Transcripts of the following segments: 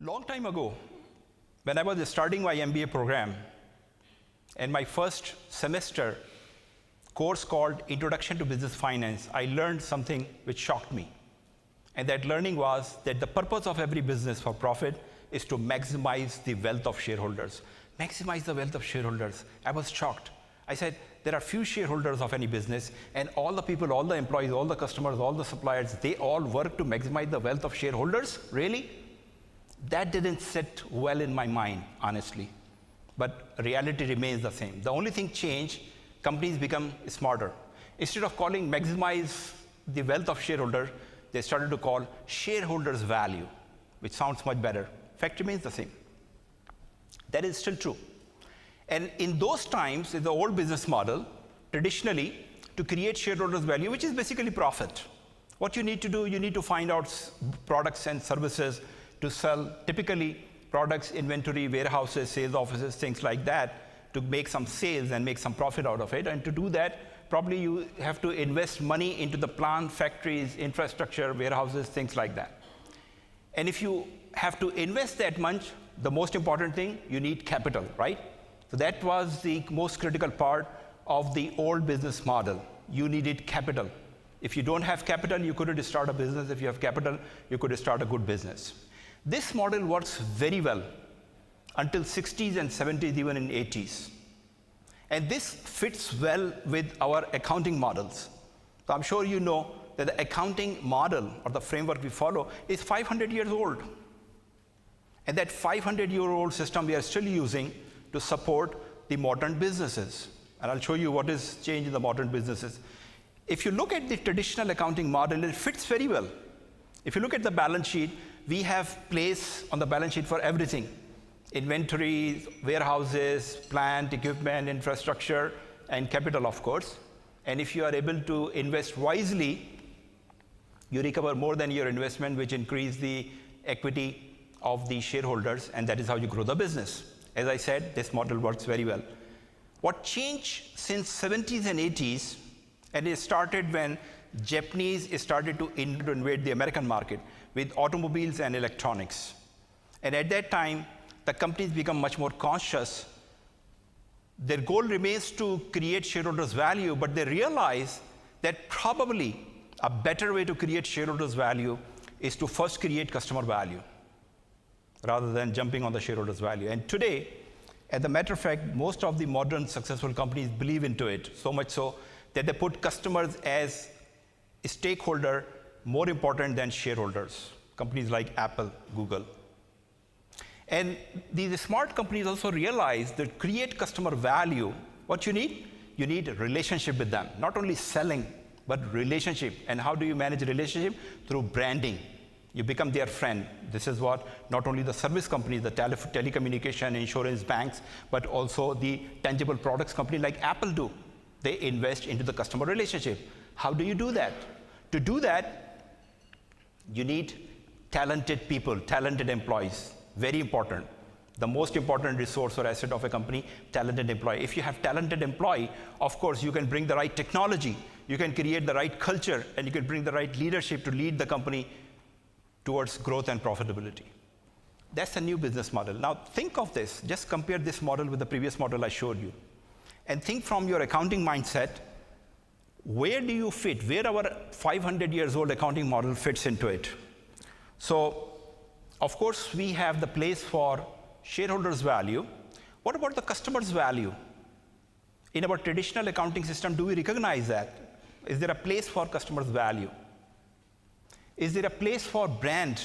Long time ago, when I was starting my MBA program, and my first semester course called Introduction to Business Finance, I learned something which shocked me. And that learning was that the purpose of every business for profit is to maximize the wealth of shareholders. Maximize the wealth of shareholders. I was shocked. I said, there are few shareholders of any business, and all the people, all the employees, all the customers, all the suppliers, they all work to maximize the wealth of shareholders? Really? That didn't sit well in my mind, honestly. But reality remains the same. The only thing changed, companies become smarter. Instead of calling maximize the wealth of shareholder, they started to call shareholders value, which sounds much better. Fact remains the same. That is still true. And in those times, in the old business model, traditionally, to create shareholders value, which is basically profit, what you need to do, you need to find out products and services to sell, typically products, inventory, warehouses, sales offices, things like that, to make some sales and make some profit out of it. And to do that, probably you have to invest money into the plant, factories, infrastructure, warehouses, things like that. And if you have to invest that much, the most important thing, you need capital, right? So that was the most critical part of the old business model. You needed capital. If you don't have capital, you couldn't start a business. If you have capital, you could start a good business. This model works very well until 60s and 70s, even in 80s. And this fits well with our accounting models. So I'm sure you know that the accounting model or the framework we follow is 500 years old. And that 500-year-old system we are still using to support the modern businesses. And I'll show you what is changed in the modern businesses. If you look at the traditional accounting model, it fits very well. If you look at the balance sheet, we have place on the balance sheet for everything. Inventories, warehouses, plant, equipment, infrastructure, and capital, of course. And if you are able to invest wisely, you recover more than your investment, which increase the equity of the shareholders, and that is how you grow the business. As I said, this model works very well. What changed since 70s and 80s, and it started when Japanese started to invade the American market with automobiles and electronics. And at that time, the companies become much more conscious. Their goal remains to create shareholders' value, but they realize that probably a better way to create shareholders' value is to first create customer value, rather than jumping on the shareholders' value. And today, as a matter of fact, most of the modern successful companies believe into it, so much so that they put customers as a stakeholder more important than shareholders, companies like Apple, Google. And these smart companies also realize that create customer value, what you need? You need a relationship with them, not only selling, but relationship. And how do you manage a relationship? Through branding. You become their friend. This is what not only the service companies, the telecommunication, insurance, banks, but also the tangible products company like Apple do. They invest into the customer relationship. How do you do that? To do that, you need talented people, talented employees. Very important. The most important resource or asset of a company, talented employee. If you have talented employee, of course, you can bring the right technology, you can create the right culture, and you can bring the right leadership to lead the company towards growth and profitability. That's a new business model. Now think of this, just compare this model with the previous model I showed you. And think from your accounting mindset, where do you fit? Where our 500 years old accounting model fits into it? So, of course, we have the place for shareholders' value. What about the customer's value? In our traditional accounting system, do we recognize that? Is there a place for customer's value? Is there a place for brand?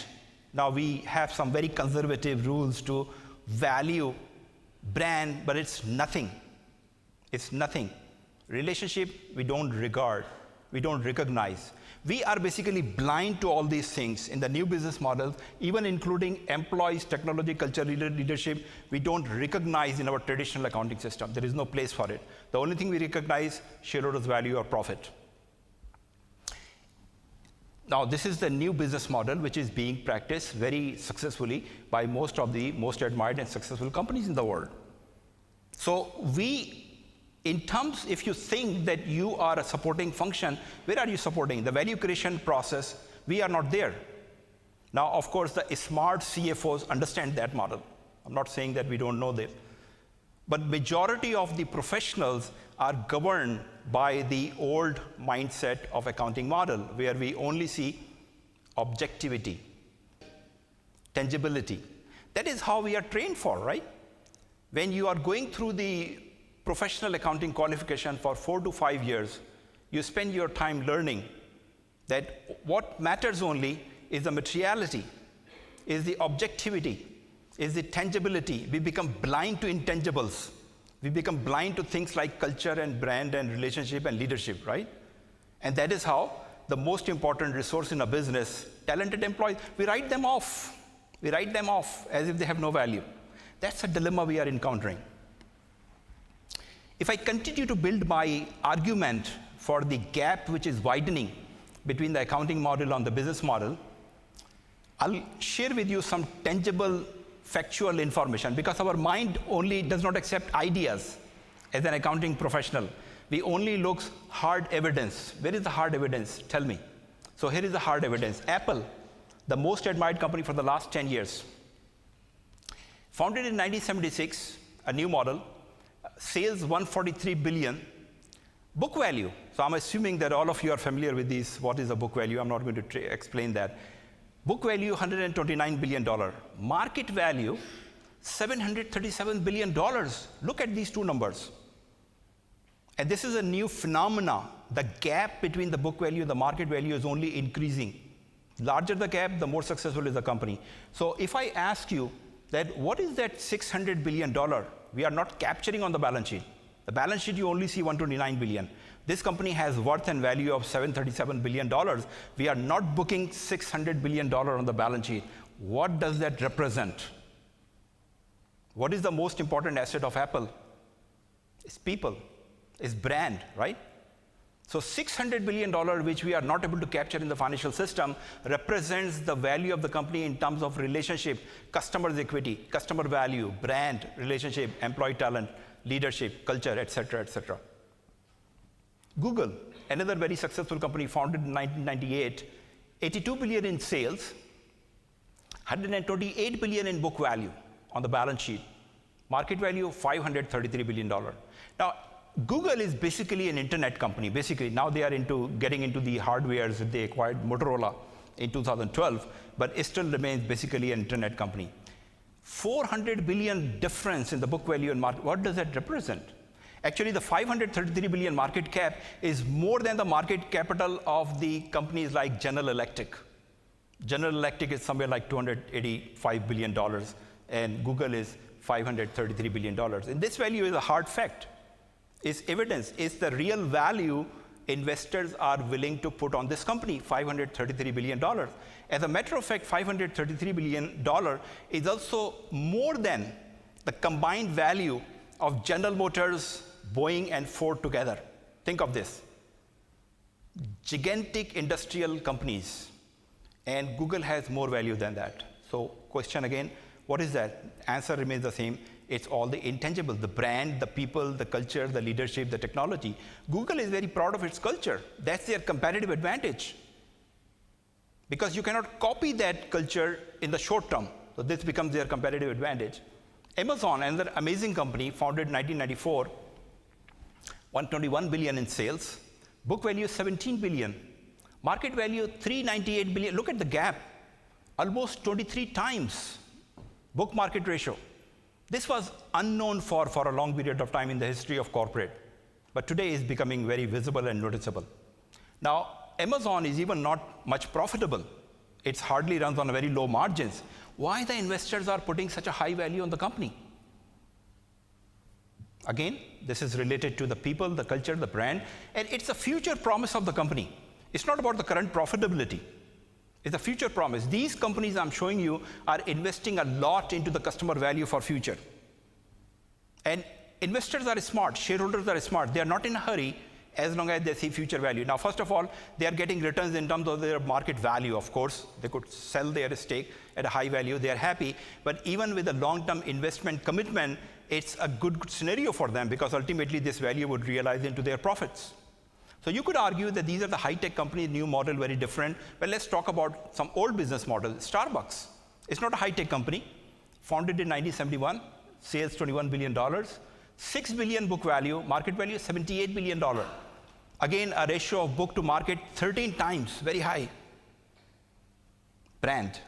Now we have some very conservative rules to value brand, but it's nothing. It's nothing. Relationship, we don't regard, we don't recognize. We are basically blind to all these things in the new business models, even including employees, technology, culture, leadership. We don't recognize in our traditional accounting system. There is no place for it. The only thing we recognize, shareholders' value or profit. Now, this is the new business model which is being practiced very successfully by most of the most admired and successful companies in the world. So in terms, if you think that you are a supporting function, where are you supporting? The value creation process, we are not there. Now, of course, the smart CFOs understand that model. I'm not saying that we don't know this. But majority of the professionals are governed by the old mindset of accounting model, where we only see objectivity, tangibility. That is how we are trained for, right? When you are going through the professional accounting qualification for 4 to 5 years, you spend your time learning that what matters only is the materiality, is the objectivity, is the tangibility. We become blind to intangibles. We become blind to things like culture and brand and relationship and leadership, right? And that is how the most important resource in a business, talented employees, we write them off. We write them off as if they have no value. That's a dilemma we are encountering. If I continue to build my argument for the gap which is widening between the accounting model and the business model, I'll share with you some tangible factual information, because our mind only does not accept ideas as an accounting professional. We only look hard evidence. Where is the hard evidence? Tell me. So here is the hard evidence. Apple, the most admired company for the last 10 years. Founded in 1976, a new model, sales 143 billion. Book value, so I'm assuming that all of you are familiar with these. What is a book value? I'm not going to explain that. Book value, $129 billion. Market value, $737 billion. Look at these two numbers. And this is a new phenomena. The gap between the book value and the market value is only increasing. Larger the gap, the more successful is the company. So if I ask you that what is that $600 billion we are not capturing on the balance sheet? The balance sheet, you only see 129 billion. This company has worth and value of $737 billion. We are not booking $600 billion on the balance sheet. What does that represent? What is the most important asset of Apple? It's people, it's brand, right? So $600 billion, which we are not able to capture in the financial system, represents the value of the company in terms of relationship, customer's equity, customer value, brand, relationship, employee talent, leadership, culture, et cetera, et cetera. Google, another very successful company founded in 1998, 82 billion in sales, 128 billion in book value on the balance sheet. Market value, $533 billion. Now, Google is basically an internet company. Basically, now they are getting into the hardwares. They acquired Motorola in 2012, but it still remains basically an internet company. 400 billion difference in the book value and market. What does that represent? Actually, the 533 billion market cap is more than the market capital of the companies like General Electric. General Electric is somewhere like $285 billion, and Google is $533 billion. And this value is a hard fact. It's evidence. It's the real value investors are willing to put on this company, $533 billion. As a matter of fact, $533 billion is also more than the combined value of General Motors, Boeing, and Ford together. Think of this. Gigantic industrial companies, and Google has more value than that. So question again, what is that? Answer remains the same. It's all the intangibles, the brand, the people, the culture, the leadership, the technology. Google is very proud of its culture. That's their competitive advantage. Because you cannot copy that culture in the short term. So this becomes their competitive advantage. Amazon, another amazing company, founded in 1994, 121 billion in sales. Book value 17 billion. Market value 398 billion. Look at the gap. Almost 23 times book market ratio. This was unknown for a long period of time in the history of corporate, but today is becoming very visible and noticeable. Now, Amazon is even not much profitable. It hardly runs on a very low margins. Why the investors are putting such a high value on the company? Again, this is related to the people, the culture, the brand, and it's a future promise of the company. It's not about the current profitability. It's a future promise. These companies I'm showing you are investing a lot into the customer value for future. And investors are smart, shareholders are smart. They are not in a hurry as long as they see future value. Now, first of all, they are getting returns in terms of their market value, of course. They could sell their stake at a high value. They are happy. But even with a long-term investment commitment, it's a good scenario for them because ultimately this value would realize into their profits. So you could argue that these are the high-tech companies, new model, very different. But let's talk about some old business models. Starbucks. It's not a high-tech company. Founded in 1971, sales $21 billion, $6 billion book value, market value $78 billion. Again, a ratio of book to market 13 times, very high. Brand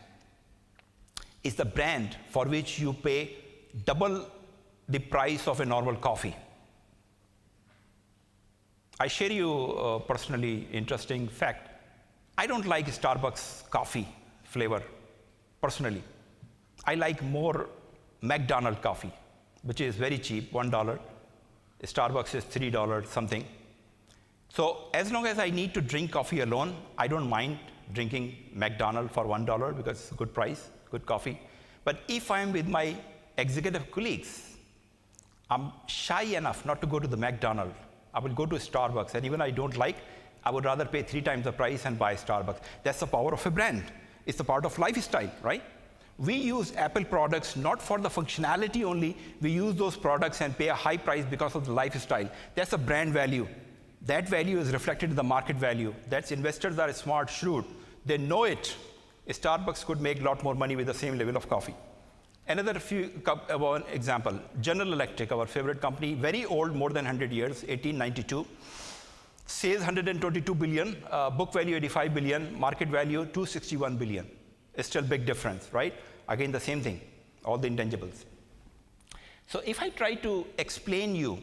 is the brand for which you pay double the price of a normal coffee. I share you a personally interesting fact. I don't like Starbucks coffee flavor, personally. I like more McDonald's coffee, which is very cheap, $1. Starbucks is $3 something. So as long as I need to drink coffee alone, I don't mind drinking McDonald's for $1 because it's a good price, good coffee. But if I'm with my executive colleagues, I'm shy enough not to go to the McDonald's. I will go to Starbucks, and even I don't like, I would rather pay 3 times the price and buy Starbucks. That's the power of a brand. It's the part of lifestyle, right? We use Apple products not for the functionality only. We use those products and pay a high price because of the lifestyle. That's a brand value. That value is reflected in the market value. That's investors are smart, shrewd. They know it. Starbucks could make a lot more money with the same level of coffee. Another one example, General Electric, our favorite company, very old, more than 100 years, 1892. Sales $122 billion, book value $85 billion, market value $261 billion. It's still a big difference, right? Again, the same thing, all the intangibles. So if I try to explain you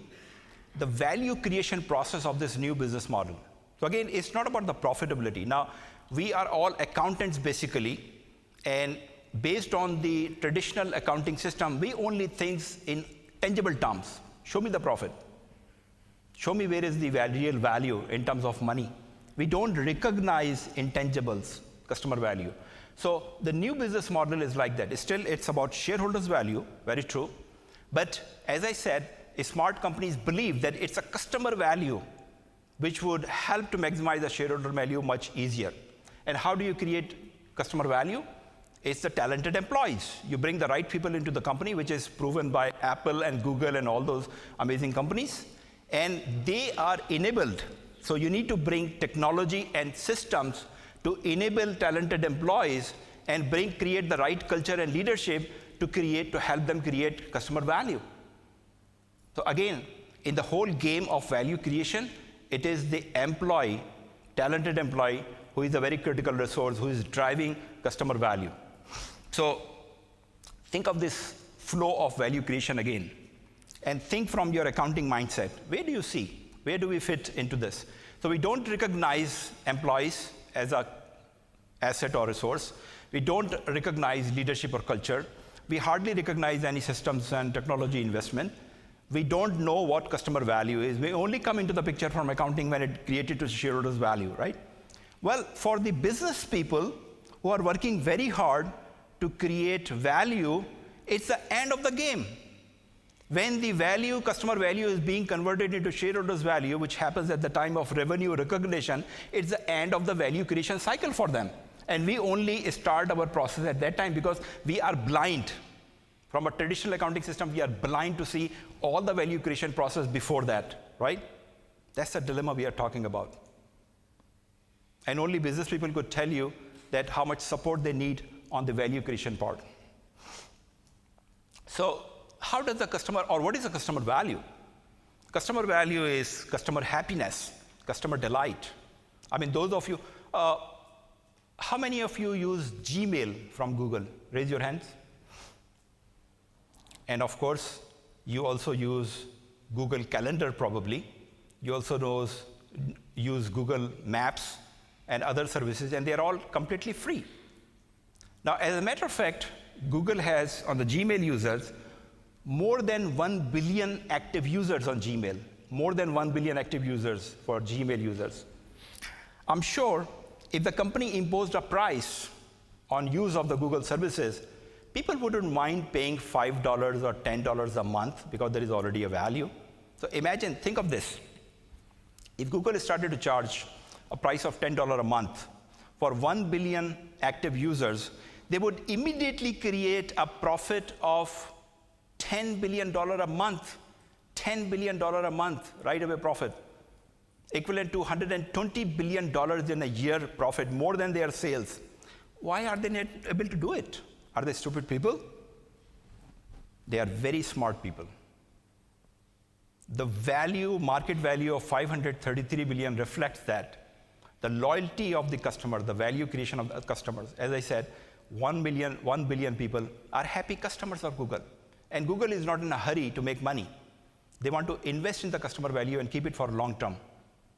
the value creation process of this new business model. So again, it's not about the profitability. Now, we are all accountants basically, and based on the traditional accounting system, we only think in tangible terms. Show me the profit. Show me where is the real value in terms of money. We don't recognize intangibles, customer value. So the new business model is like that. It's about shareholders' value, very true. But as I said, smart companies believe that it's a customer value which would help to maximize the shareholder value much easier. And how do you create customer value? It's the talented employees. You bring the right people into the company, which is proven by Apple and Google and all those amazing companies. And they are enabled. So you need to bring technology and systems to enable talented employees and create the right culture and leadership to help them create customer value. So again, in the whole game of value creation, it is the employee, talented employee, who is a very critical resource, who is driving customer value. So think of this flow of value creation again, and think from your accounting mindset. Where do you see? Where do we fit into this? So we don't recognize employees as an asset or resource. We don't recognize leadership or culture. We hardly recognize any systems and technology investment. We don't know what customer value is. We only come into the picture from accounting when it created to shareholders' value, right? Well, for the business people who are working very hard to create value, it's the end of the game. When the value, customer value, is being converted into shareholders' value, which happens at the time of revenue recognition, it's the end of the value creation cycle for them. And we only start our process at that time because we are blind. From a traditional accounting system, we are blind to see all the value creation process before that, right? That's the dilemma we are talking about. And only business people could tell you that how much support they need on the value creation part. So how does the customer, or what is the customer value? Customer value is customer happiness, customer delight. I mean, those of you, how many of you use Gmail from Google? Raise your hands. And of course, you also use Google Calendar probably. You also use Google Maps and other services, and they're all completely free. Now, as a matter of fact, Google has, on the Gmail users, more than 1 billion active users on Gmail. More than 1 billion active users for Gmail users. I'm sure if the company imposed a price on use of the Google services, people wouldn't mind paying $5 or $10 a month because there is already a value. So imagine, think of this. If Google started to charge a price of $10 a month for 1 billion active users, they would immediately create a profit of $10 billion a month. $10 billion a month, right away profit. equivalent to $120 billion in a year profit, more than their sales. Why are they not able to do it? Are they stupid people? They are very smart people. The market value of 533 billion reflects that. The loyalty of the customer, the value creation of the customers. As I said, 1 billion people are happy customers of Google. And Google is not in a hurry to make money. They want to invest in the customer value and keep it for long term,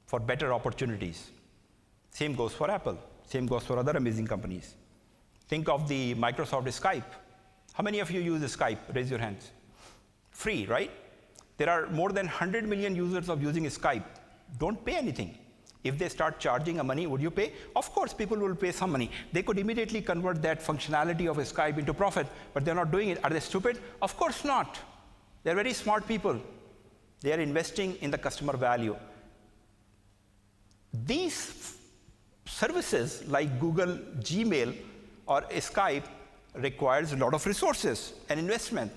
for better opportunities. Same goes for Apple. Same goes for other amazing companies. Think of the Microsoft Skype. How many of you use Skype? Raise your hands. Free, right? There are more than 100 million users of using Skype. Don't pay anything. If they start charging money, would you pay? Of course, people will pay some money. They could immediately convert that functionality of Skype into profit, but they're not doing it. Are they stupid? Of course not. They're very smart people. They are investing in the customer value. These services like Google, Gmail, or Skype requires a lot of resources and investment.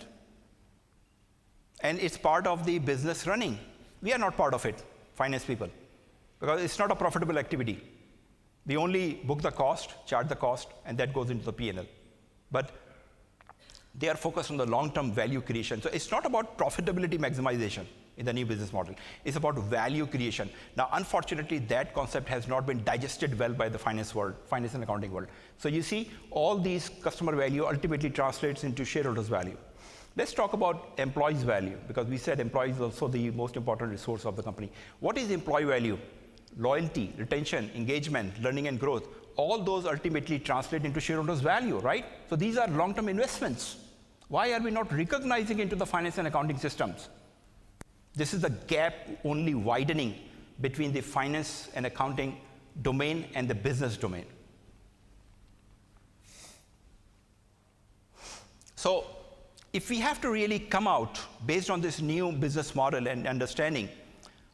And it's part of the business running. We are not part of it, finance people, because it's not a profitable activity. We only book the cost, charge the cost, and that goes into the P&L. But they are focused on the long-term value creation. So it's not about profitability maximization in the new business model. It's about value creation. Now, unfortunately, that concept has not been digested well by the finance and accounting world. So you see, all these customer value ultimately translates into shareholders' value. Let's talk about employees' value, because we said employees are also the most important resource of the company. What is employee value? Loyalty, retention, engagement, learning and growth. All those ultimately translate into shareholders' value, right? So these are long-term investments. Why are we not recognizing into the finance and accounting systems? This is the gap only widening between the finance and accounting domain and the business domain. So if we have to really come out based on this new business model and understanding,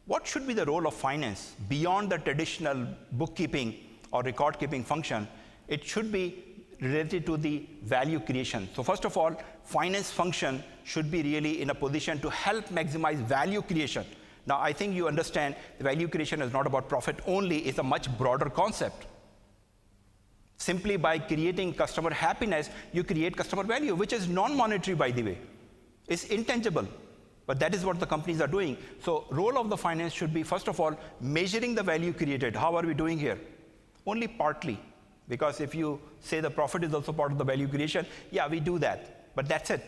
what should be the role of finance beyond the traditional bookkeeping or record-keeping function? It should be related to the value creation. So first of all, finance function should be really in a position to help maximize value creation. Now, I think you understand the value creation is not about profit only, it's a much broader concept. Simply by creating customer happiness, you create customer value, which is non-monetary, by the way. It's intangible, but that is what the companies are doing. So role of the finance should be, first of all, measuring the value created. How are we doing here? Only partly. Because if you say the profit is also part of the value creation, yeah, we do that. But that's it.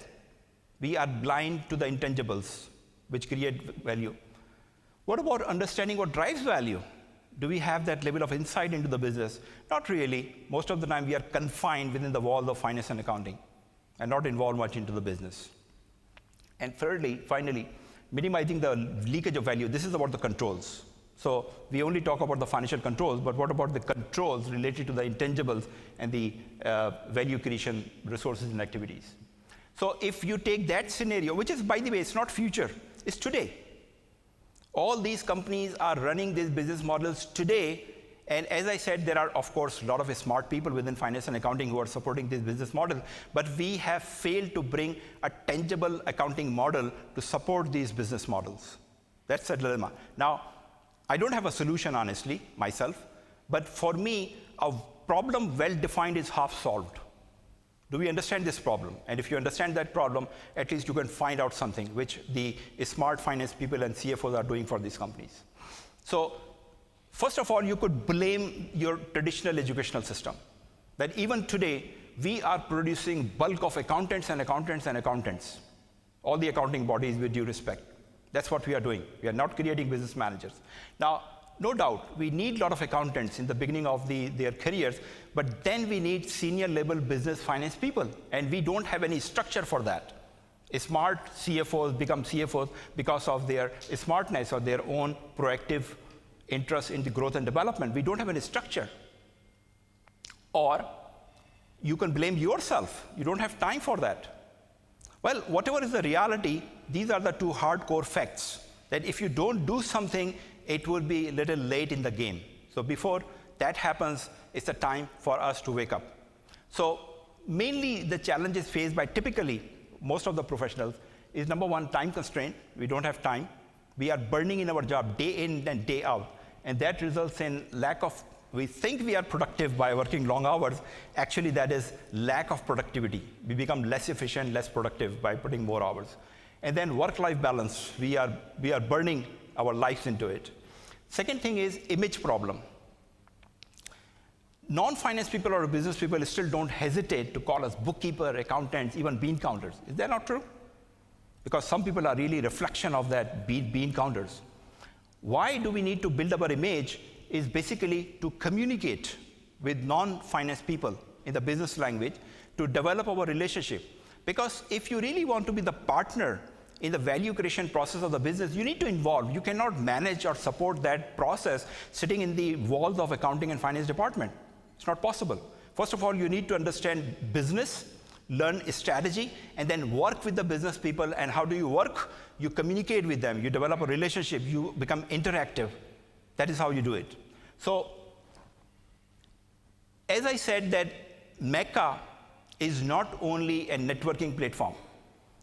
We are blind to the intangibles, which create value. What about understanding what drives value? Do we have that level of insight into the business? Not really. Most of the time, we are confined within the walls of finance and accounting and not involved much into the business. And thirdly, finally, minimizing the leakage of value. This is about the controls. So we only talk about the financial controls, but what about the controls related to the intangibles and the value creation resources and activities? So if you take that scenario, which is, by the way, it's not future, it's today. All these companies are running these business models today. And as I said, there are, of course, a lot of smart people within finance and accounting who are supporting this business model. But we have failed to bring a tangible accounting model to support these business models. That's a dilemma. Now, I don't have a solution, honestly, myself. But for me, a problem well-defined is half solved. Do we understand this problem? And if you understand that problem, at least you can find out something, which the smart finance people and CFOs are doing for these companies. So first of all, you could blame your traditional educational system. That even today, we are producing bulk of accountants and accountants and accountants. All the accounting bodies, with due respect. That's what we are doing. We are not creating business managers. Now, no doubt, we need a lot of accountants in the beginning of their careers, but then we need senior level business finance people, and we don't have any structure for that. Smart CFOs become CFOs because of their smartness or their own proactive interest in the growth and development. We don't have any structure. Or you can blame yourself. You don't have time for that. Well, whatever is the reality, these are the two hardcore facts, that if you don't do something, it will be a little late in the game. So before that happens, it's a time for us to wake up. So mainly the challenges faced by typically most of the professionals is, number one, time constraint. We don't have time. We are burning in our job day in and day out. and that results in lack of, we think we are productive by working long hours. Actually, that is lack of productivity. We become less efficient, less productive by putting more hours. And then work-life balance, we are burning our lives into it. Second thing is image problem. Non-finance people or business people still don't hesitate to call us bookkeeper, accountants, even bean counters. Is that not true? Because some people are really reflection of that bean counters. Why do we need to build up our image is basically to communicate with non-finance people in the business language to develop our relationship. Because if you really want to be the partner in the value creation process of the business, you need to involve. You cannot manage or support that process sitting in the walls of accounting and finance department. It's not possible. First of all, you need to understand business, learn strategy, and then work with the business people. And how do you work? You communicate with them. You develop a relationship. You become interactive. That is how you do it. So, as I said, that Meca is not only a networking platform.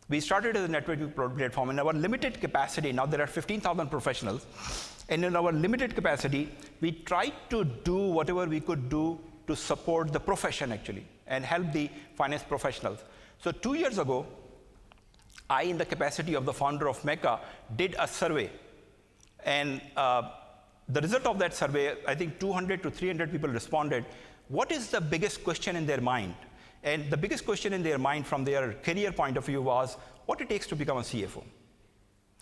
We started as a networking platform. In our limited capacity, now there are 15,000 professionals, and in our limited capacity, we tried to do whatever we could do to support the profession actually, and help the finance professionals. So 2 years ago, I, in the capacity of the founder of Meca, did a survey. And the result of that survey, I think 200 to 300 people responded. What is the biggest question in their mind? And the biggest question in their mind from their career point of view was, what it takes to become a CFO.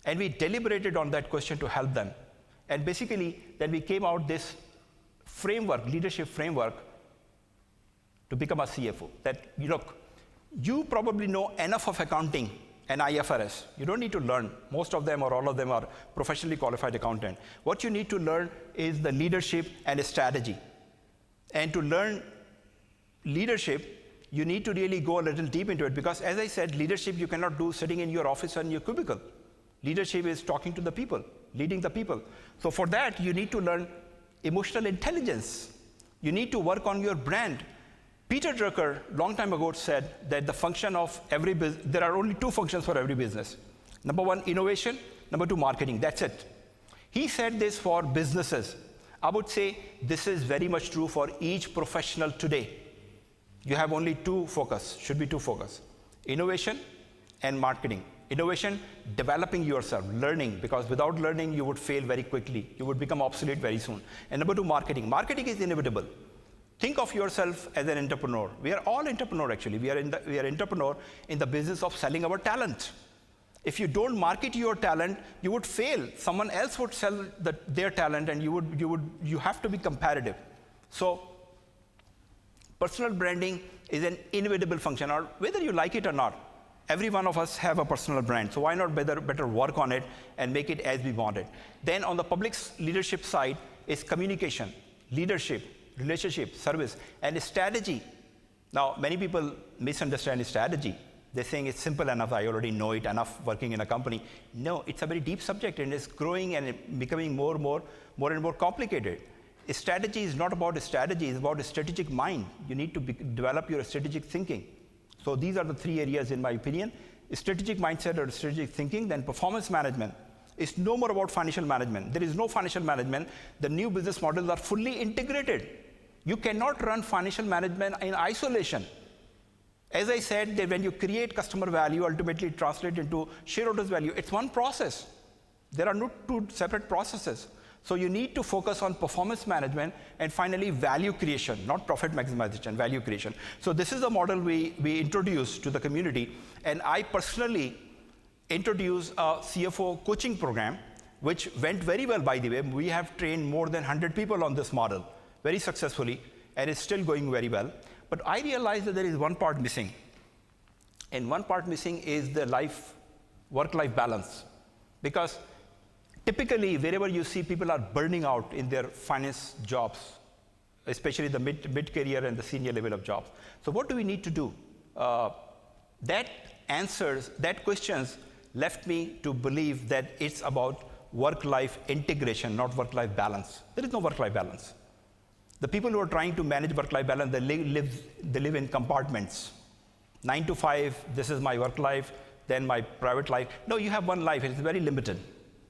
And we deliberated on that question to help them. And basically, then we came out this framework, leadership framework, to become a CFO. That, look, you probably know enough of accounting and IFRS. You don't need to learn. Most of them or all of them are professionally qualified accountant. What you need to learn is the leadership and strategy. And to learn leadership, you need to really go a little deep into it, because as I said, leadership you cannot do sitting in your office or in your cubicle. Leadership is talking to the people, leading the people. So for that, you need to learn emotional intelligence. You need to work on your brand. Peter Drucker, long time ago, said that the function of every business, there are only two functions for every business. Number one, innovation. Number two, marketing. That's it. He said this for businesses. I would say this is very much true for each professional today. You have only two focus, should be two focus. Innovation and marketing. Innovation, developing yourself, learning, because without learning, you would fail very quickly. You would become obsolete very soon. And number two, marketing. Marketing is inevitable. Think of yourself as an entrepreneur. We are all entrepreneur actually. We are entrepreneur in the business of selling our talent. If you don't market your talent, you would fail. Someone else would sell their talent, and you have to be competitive. So personal branding is an inevitable function, or whether you like it or not. Every one of us have a personal brand, so why not better work on it and make it as we want it. Then on the public leadership side is communication, leadership, relationship, service, and strategy. Now, many people misunderstand strategy. They're saying it's simple enough, I already know it enough working in a company. No, it's a very deep subject, and it's growing and becoming more and more complicated. Strategy is not about strategy, it's about a strategic mind. You need to develop your strategic thinking. So these are the three areas, in my opinion. Strategic mindset or strategic thinking, then performance management. It's no more about financial management. There is no financial management. The new business models are fully integrated. You cannot run financial management in isolation. As I said, that when you create customer value, ultimately translate into shareholders' value, it's one process. There are no two separate processes. So you need to focus on performance management and finally value creation, not profit maximization, value creation. So this is the model we introduced to the community. And I personally introduced a CFO coaching program, which went very well, by the way. We have trained more than 100 people on this model very successfully, and it's still going very well. But I realized that there is one part missing. And one part missing is the work-life balance. Because typically, wherever you see people are burning out in their finance jobs, especially the mid-career and the senior level of jobs. So what do we need to do? That questions left me to believe that it's about work-life integration, not work-life balance. There is no work-life balance. The people who are trying to manage work-life balance, they live in compartments. 9 to 5, this is my work life, then my private life. No, you have one life, it's very limited.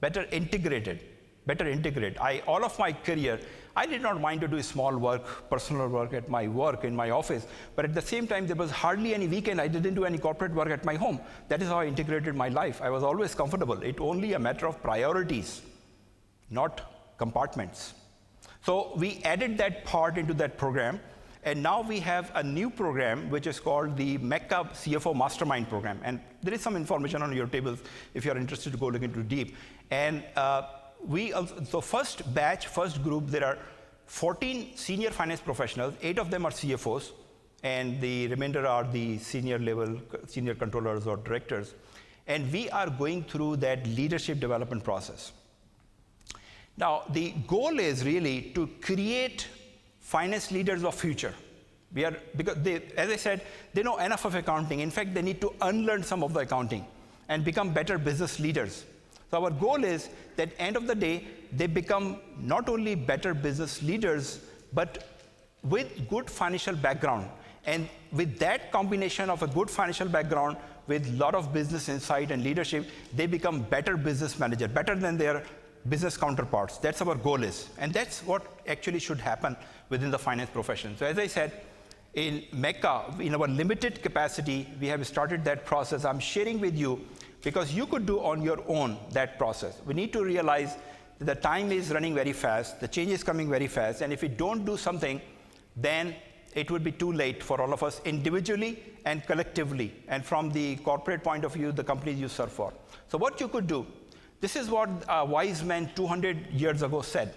Better integrated. better integrate. All of my career, I did not mind to do small work, personal work at my work, in my office, but at the same time, there was hardly any weekend I didn't do any corporate work at my home. That is how I integrated my life. I was always comfortable. It's only a matter of priorities, not compartments. So we added that part into that program, and now we have a new program which is called the Meca CFO Mastermind Program. And there is some information on your tables if you're interested to go look into deep. And so first batch, first group, there are 14 senior finance professionals, 8 of them are CFOs, and the remainder are the senior level, senior controllers or directors. And we are going through that leadership development process. Now, the goal is really to create finance leaders of future. Because as I said, they know enough of accounting. In fact, they need to unlearn some of the accounting and become better business leaders. So our goal is that end of the day, they become not only better business leaders, but with good financial background. And with that combination of a good financial background, with a lot of business insight and leadership, they become better business manager, better than their business counterparts. That's our goal is. And that's what actually should happen within the finance profession. So as I said, in Meca, in our limited capacity, we have started that process. I'm sharing with you because you could do on your own that process. We need to realize that the time is running very fast, the change is coming very fast, and if we don't do something, then it would be too late for all of us individually and collectively, and from the corporate point of view, the companies you serve for. So what you could do, this is what a wise man 200 years ago said.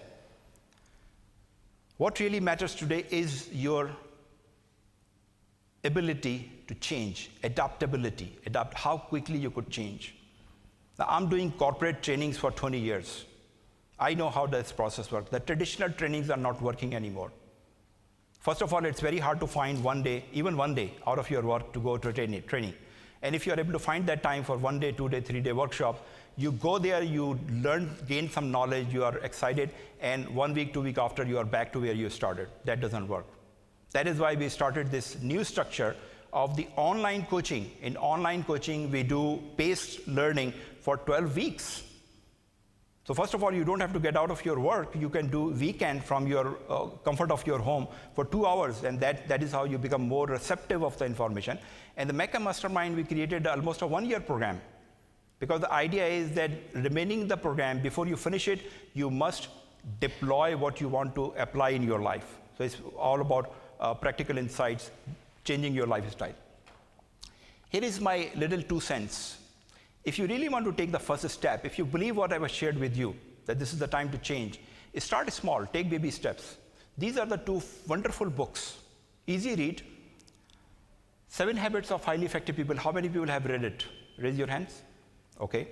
What really matters today is your ability to change, adaptability, adapt how quickly you could change. Now, I'm doing corporate trainings for 20 years. I know how this process works. The traditional trainings are not working anymore. First of all, it's very hard to find one day, even one day, out of your work to go to training. And if you're able to find that time for 1 day, 2 day, 3 day workshop, you go there, you learn, gain some knowledge, you are excited, and 1 week, 2 weeks after, you are back to where you started. That doesn't work. That is why we started this new structure of the online coaching. In online coaching, we do paced learning for 12 weeks. So first of all, you don't have to get out of your work. You can do weekend from your comfort of your home for 2 hours, and that is how you become more receptive of the information. And the Meca Mastermind, we created almost a 1-year program, because the idea is that remaining the program, before you finish it, you must deploy what you want to apply in your life. So it's all about practical insights, changing your lifestyle. Here is my little 2 cents. If you really want to take the first step, if you believe what I was shared with you, that this is the time to change, start small, take baby steps. These are the 2 wonderful books. Easy read. 7 Habits of Highly Effective People. How many people have read it? Raise your hands. Okay.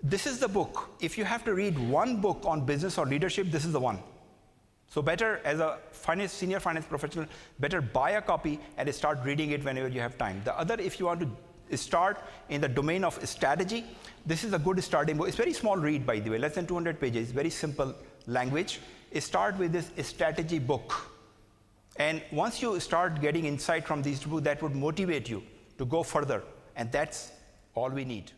This is the book. If you have to read one book on business or leadership, this is the one. So better, as a senior finance professional, better buy a copy and start reading it whenever you have time. The other, if you want to start in the domain of strategy, this is a good starting book. It's very small read, by the way, less than 200 pages, very simple language. Start with this strategy book. And once you start getting insight from these 2 books, that would motivate you to go further. And that's all we need.